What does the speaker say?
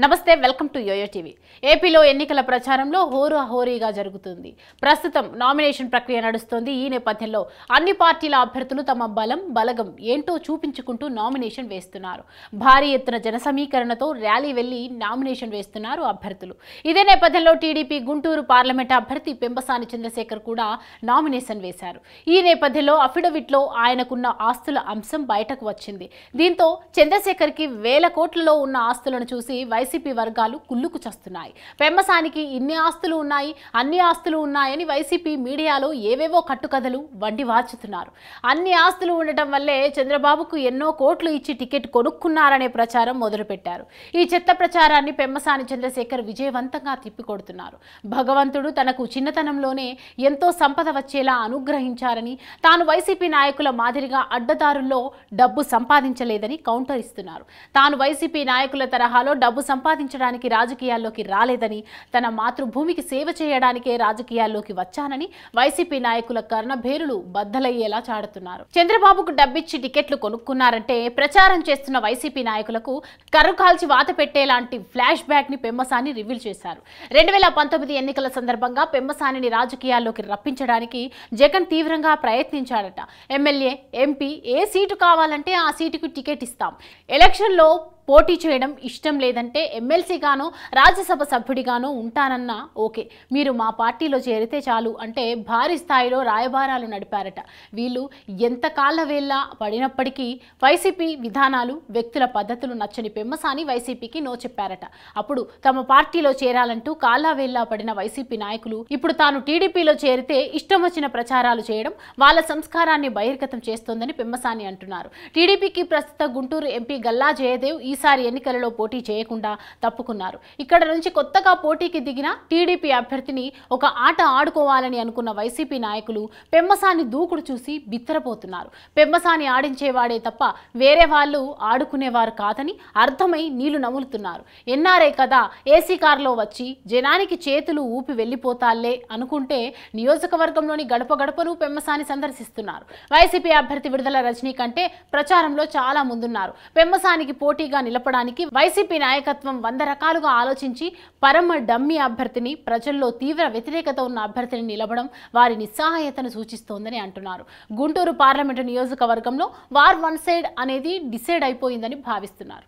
నమస్తే welcome to yo-yo TV. ఏపీలో ఎన్నికల ప్రచారంలో హోరీగా జరుగుతుంది. ప్రస్తుతం నామినేషన్ ప్రక్రియ నడుస్తోంది. ఈ నేపథ్యంలో అన్ని పార్టీల అభ్యర్థులు తమ బలగం ఏంటో చూపించుకుంటూ నామినేషన్ వేస్తున్నారు. భారీ ఎత్తున జన సమీకరణతో ర్యాలీ వెళ్లి నామినేషన్ వేస్తున్నారు అభ్యర్థులు. ఇదే నేపథ్యంలో టీడీపీ గుంటూరు పార్లమెంట్ అభ్యర్థి పెంబసాని చంద్రశేఖర్ కూడా నామినేషన్ వేశారు. ఈ నేపథ్యంలో అఫిడవిట్లో ఆయనకున్న ఆస్తుల అంశం బయటకు వచ్చింది. దీంతో చంద్రశేఖర్ కి వేల కోట్లలో ఉన్న ఆస్తులను చూసి వైసీపీ వర్గాలు కుళ్ళుకు చస్తున్నాయి. పెంబసానికి ఇన్ని ఆస్తులు ఉన్నాయి, అన్ని ఆస్తులు ఉన్నాయని వైసీపీ మీడియాలో ఏవేవో కట్టుకథలు వండి వార్చుతున్నారు. అన్ని ఆస్తులు ఉండటం వల్లే చంద్రబాబుకు ఎన్నో కోట్లు ఇచ్చి టికెట్ కొనుక్కున్నారనే ప్రచారం మొదలుపెట్టారు. ఈ చెత్త ప్రచారాన్ని పెంబసాని చంద్రశేఖర్ విజయవంతంగా తిప్పికొడుతున్నారు. భగవంతుడు తనకు చిన్నతనంలోనే ఎంతో సంపద వచ్చేలా అనుగ్రహించారని, తాను వైసీపీ నాయకుల మాదిరిగా అడ్డదారుల్లో డబ్బు సంపాదించలేదని కౌంటర్ ఇస్తున్నారు. తాను వైసీపీ నాయకుల తరహాలో డబ్బు సంపాదించడానికి రాజకీయాల్లోకి రాలేదని, తన మాతృభూమికి సేవ చేయడానికే రాజకీయాల్లోకి వచ్చానని వైసీపీ నాయకుల కర్ణభేరులు బద్దలయ్యేలా చాడుతున్నారు. చంద్రబాబుకు డబ్బిచ్చి టికెట్లు కొనుక్కున్నారంటే ప్రచారం చేస్తున్న వైసీపీ నాయకులకు కర్రు కాల్చి వాత పెట్టేలాంటి ఫ్లాష్ బ్యాక్ ని పెంబసాని రివీల్ చేశారు. 2019 ఎన్నికల సందర్భంగా పెంబసానిని రాజకీయాల్లోకి రప్పించడానికి జగన్ తీవ్రంగా ప్రయత్నించాడట. ఎమ్మెల్యే, ఎంపీ ఏ సీటు కావాలంటే ఆ సీటుకు టికెట్ ఇస్తాం, ఎలక్షన్లో పోటీ చేయడం ఇష్టం లేదంటే ఎమ్మెల్సీగానో రాజ్యసభ సభ్యుడిగానో ఉంటానన్నా ఓకే, మీరు మా పార్టీలో చేరితే చాలు అంటే భారీ స్థాయిలో రాయబారాలు నడిపారట. వీళ్ళు ఎంత కాళ్ళ వేళ్ళ పడినప్పటికీ వైసీపీ విధానాలు, వ్యక్తుల పద్ధతులు నచ్చని పెంబసాని వైసీపీకి నో చెప్పారట. అప్పుడు తమ పార్టీలో చేరాలంటూ కాళ్ళ వేళ్ళ పడిన వైసీపీ నాయకులు ఇప్పుడు తాను టీడీపీలో చేరితే ఇష్టం వచ్చిన ప్రచారాలు చేయడం వాళ్ళ సంస్కారాన్ని బహిర్గతం చేస్తోందని పెంబసాని అంటున్నారు. టీడీపీకి ప్రస్తుత గుంటూరు ఎంపీ గల్లా జయదేవ్ ఈసారి ఎన్నికలలో పోటీ చేయకుండా తప్పుకున్నారు. ఇక్కడ నుంచి కొత్తగా పోటీకి దిగిన టీడీపీ అభ్యర్థిని ఒక ఆట ఆడుకోవాలని అనుకున్న వైసీపీ నాయకులు పెంబసాని దూకుడు చూసి బిత్తరపోతున్నారు. పెంబసాని ఆడించేవాడే తప్ప వేరే వాళ్ళు ఆడుకునేవారు కాదని అర్థమై నీళ్లు నములుతున్నారు. ఎన్ఆర్ఐ కదా, ఏసీ కారులో వచ్చి జనానికి చేతులు ఊపి వెళ్లిపోతాలే అనుకుంటే నియోజకవర్గంలోని గడప గడపను పెంబసాని సందర్శిస్తున్నారు. వైసీపీ అభ్యర్థి విడుదల రజనీ కంటే ప్రచారంలో చాలా ముందున్నారు. పెంబసానికి పోటీగా నిలపడానికి వైసీపీ నాయకత్వం 100 రకాలుగా ఆలోచించి పరమ డమ్మీ అభ్యర్థిని, ప్రజల్లో తీవ్ర వ్యతిరేకత ఉన్న అభ్యర్థిని నిలబడం వారి నిస్సహాయతను సూచిస్తోందని అంటున్నారు. గుంటూరు పార్లమెంటు నియోజకవర్గంలో వార్ వన్ సైడ్ అనేది డిసైడ్ అయిపోయిందని భావిస్తున్నారు.